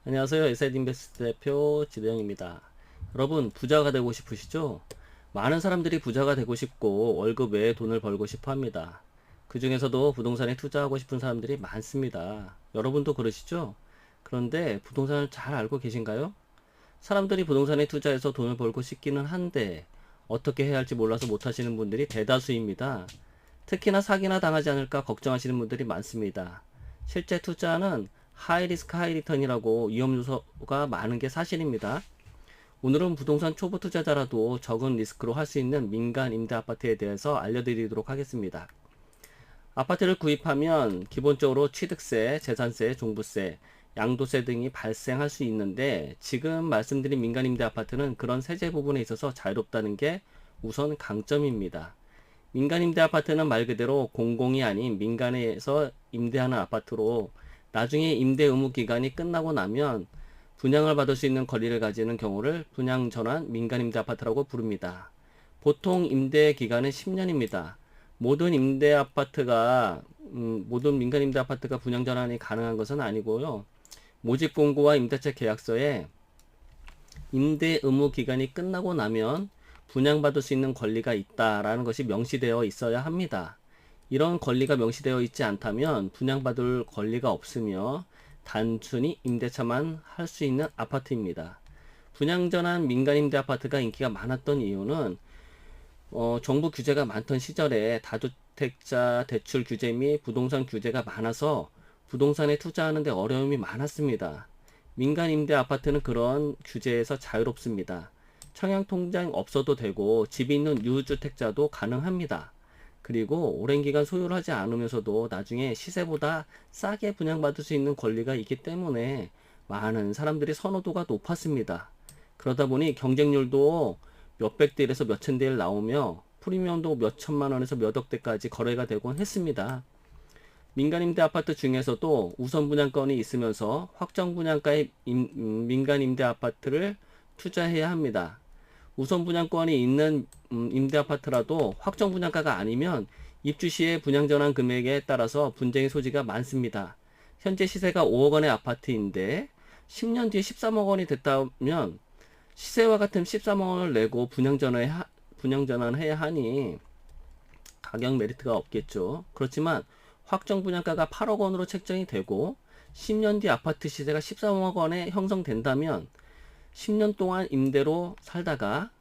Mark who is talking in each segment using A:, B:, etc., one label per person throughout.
A: 안녕하세요. 에셋인베스트 대표 지대영입니다. 여러분, 부자가 되고 싶으시죠? 많은 사람들이 부자가 되고 싶고 월급 외에 돈을 벌고 싶어 합니다. 그 중에서도 부동산에 투자하고 싶은 사람들이 많습니다. 여러분도 그러시죠? 그런데 부동산을 잘 알고 계신가요? 사람들이 부동산에 투자해서 돈을 벌고 싶기는 한데 어떻게 해야 할지 몰라서 못하시는 분들이 대다수입니다. 특히나 사기나 당하지 않을까 걱정하시는 분들이 많습니다. 실제 투자는 하이 리스크 하이 리턴이라고 위험 요소가 많은 게 사실입니다. 오늘은 부동산 초보 투자자라도 적은 리스크로 할 수 있는 민간 임대 아파트에 대해서 알려드리도록 하겠습니다. 아파트를 구입하면 기본적으로 취득세, 재산세, 종부세, 양도세 등이 발생할 수 있는데 지금 말씀드린 민간 임대 아파트는 그런 세제 부분에 있어서 자유롭다는 게 우선 강점입니다. 민간 임대 아파트는 말 그대로 공공이 아닌 민간에서 임대하는 아파트로 나중에 임대 의무 기간이 끝나고 나면 분양을 받을 수 있는 권리를 가지는 경우를 분양 전환 민간 임대 아파트라고 부릅니다. 보통 임대 기간은 10년입니다. 모든 임대 아파트가 모든 민간 임대 아파트가 분양 전환이 가능한 것은 아니고요. 모집 공고와 임대차 계약서에 임대 의무 기간이 끝나고 나면 분양받을 수 있는 권리가 있다라는 것이 명시되어 있어야 합니다. 이런 권리가 명시되어 있지 않다면 분양받을 권리가 없으며 단순히 임대차만 할 수 있는 아파트입니다. 분양전환 민간임대 아파트가 인기가 많았던 이유는 정부 규제가 많던 시절에 다주택자 대출 규제 및 부동산 규제가 많아서 부동산에 투자하는 데 어려움이 많았습니다. 민간 임대 아파트는 그런 규제에서 자유롭습니다. 청약 통장 없어도 되고 집이 있는 유주택자도 가능합니다. 그리고 오랜 기간 소유를 하지 않으면서도 나중에 시세보다 싸게 분양받을 수 있는 권리가 있기 때문에 많은 사람들이 선호도가 높았습니다. 그러다 보니 경쟁률도 몇백 대 1에서 몇천 대일 나오며 프리미엄도 몇 천만 원에서 몇억 대까지 거래가 되곤 했습니다. 민간 임대 아파트 중에서도 우선 분양권이 있으면서 확정 분양가의 민간 임대 아파트를 투자해야 합니다. 우선 분양권이 있는 임대 아파트라도 확정 분양가가 아니면 입주 시에 분양 전환 금액에 따라서 분쟁의 소지가 많습니다. 현재 시세가 5억 원의 아파트인데 10년 뒤에 13억 원이 됐다면 시세와 같은 13억 원을 내고 분양 전환해야 하니 가격 메리트가 없겠죠. 그렇지만 확정 분양가가 8억 원으로 책정이 되고 10년 뒤 아파트 시세가 13억 원에 형성된다면 10년 동안 임대로 살다가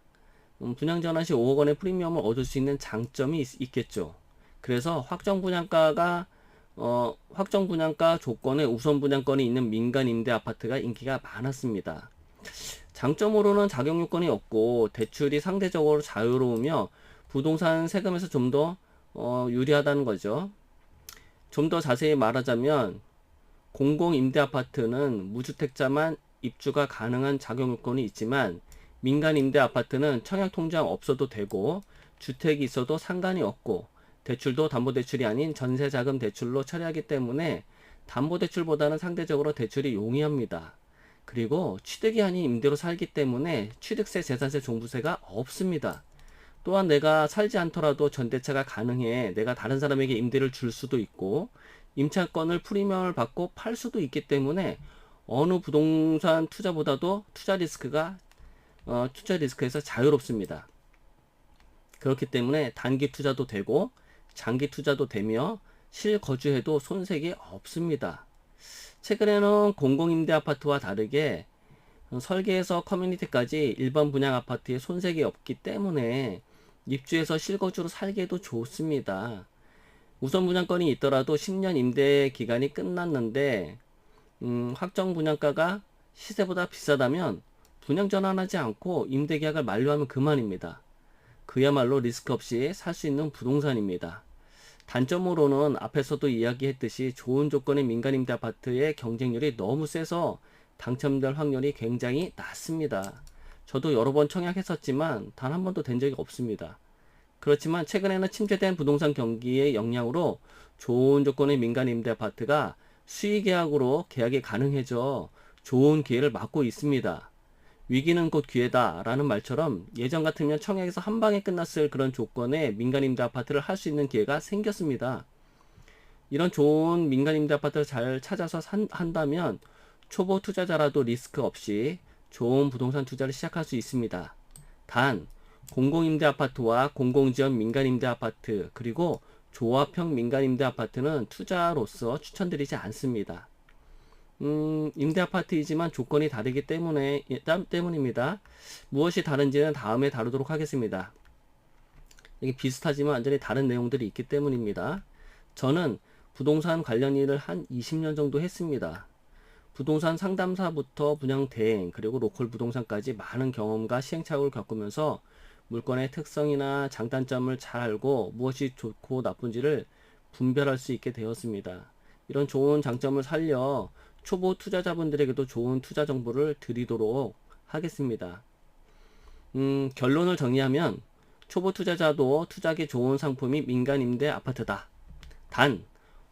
A: 분양 전환 시 5억 원의 프리미엄을 얻을 수 있는 장점이 있겠죠. 그래서 확정 분양가 조건에 우선 분양권이 있는 민간 임대 아파트가 인기가 많았습니다. 장점으로는 자격 요건이 없고 대출이 상대적으로 자유로우며 부동산 세금에서 좀 더 유리하다는 거죠. 좀 더 자세히 말하자면 공공 임대 아파트는 무주택자만 입주가 가능한 자격 요건이 있지만 민간 임대 아파트는 청약 통장 없어도 되고 주택이 있어도 상관이 없고 대출도 담보대출이 아닌 전세자금 대출로 처리하기 때문에 담보대출보다는 상대적으로 대출이 용이합니다. 그리고 취득이 아닌 임대로 살기 때문에 취득세, 재산세, 종부세가 없습니다. 또한 내가 살지 않더라도 전대차가 가능해 내가 다른 사람에게 임대를 줄 수도 있고 임차권을 프리미엄을 받고 팔 수도 있기 때문에 어느 부동산 투자보다도 투자 리스크에서 자유롭습니다. 그렇기 때문에 단기 투자도 되고 장기 투자도 되며 실거주해도 손색이 없습니다. 최근에는 공공임대 아파트와 다르게 설계에서 커뮤니티까지 일반 분양 아파트에 손색이 없기 때문에 입주해서 실거주로 살기에도 좋습니다. 우선 분양권이 있더라도 10년 임대 기간이 끝났는데 확정 분양가가 시세보다 비싸다면 분양 전환하지 않고 임대 계약을 만료하면 그만입니다. 그야말로 리스크 없이 살 수 있는 부동산입니다. 단점으로는 앞에서도 이야기했듯이 좋은 조건의 민간 임대 아파트의 경쟁률이 너무 세서 당첨될 확률이 굉장히 낮습니다. 저도 여러 번 청약했었지만 단 한 번도 된 적이 없습니다. 그렇지만 최근에는 침체된 부동산 경기의 영향으로 좋은 조건의 민간 임대 아파트가 수의 계약으로 계약이 가능해져 좋은 기회를 맞고 있습니다. 위기는 곧 기회다 라는 말처럼 예전 같으면 청약에서 한 방에 끝났을 그런 조건의 민간 임대 아파트를 할 수 있는 기회가 생겼습니다. 이런 좋은 민간 임대 아파트를 잘 찾아서 한다면 초보 투자자라도 리스크 없이 좋은 부동산 투자를 시작할 수 있습니다. 단, 공공임대 아파트와 공공지원 민간임대 아파트, 그리고 조합형 민간임대 아파트는 투자로서 추천드리지 않습니다. 임대 아파트이지만 조건이 다르기 때문입니다. 무엇이 다른지는 다음에 다루도록 하겠습니다. 이게 비슷하지만 완전히 다른 내용들이 있기 때문입니다. 저는 부동산 관련 일을 한 20년 정도 했습니다. 부동산 상담사부터 분양 대행, 그리고 로컬 부동산까지 많은 경험과 시행착오를 겪으면서 물건의 특성이나 장단점을 잘 알고 무엇이 좋고 나쁜지를 분별할 수 있게 되었습니다. 이런 좋은 장점을 살려 초보 투자자분들에게도 좋은 투자 정보를 드리도록 하겠습니다. 결론을 정리하면 초보 투자자도 투자하기 좋은 상품이 민간임대 아파트다. 단,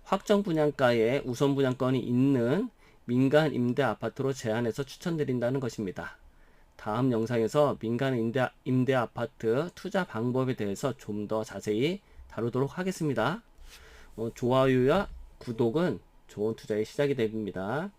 A: 확정 분양가에 우선 분양권이 있는 민간 임대 아파트로 제한해서 추천드린다는 것입니다. 다음 영상에서 민간 임대 아파트 투자 방법에 대해서 좀 더 자세히 다루도록 하겠습니다. 좋아요와 구독은 좋은 투자의 시작이 됩니다.